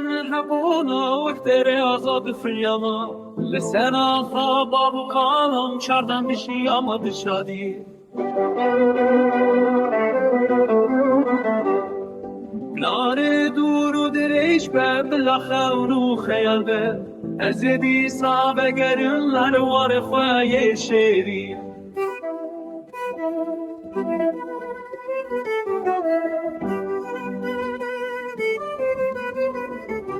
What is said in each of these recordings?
من حبونا وقتري آزاد فریاما لسنا خواب و کالم چردم بشی آمد شادی نار دور و دریش به بلخون و خیال به ازدی صعب گرن لروار خواه شیری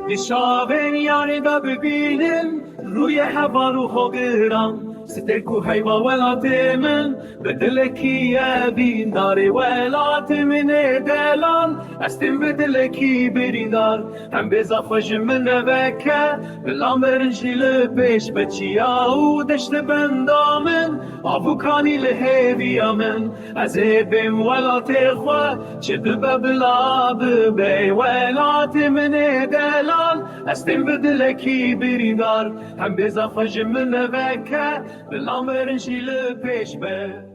نشابن یاری با ببینم روی هوا رو خوگرم سترکو حیوا ولات من بدلکی بین داری ولات من دلان استم بدلکی بریندار هم بزافش من نبکه بلام برنشی لبش بچیا و دشت بندامن آفوکانی لهوی من از بیم ولات خواه چه ببلا ببی ولات من دلان استم بدلکی بریندار هم بزافش من نبکه بلام برنشی لبش به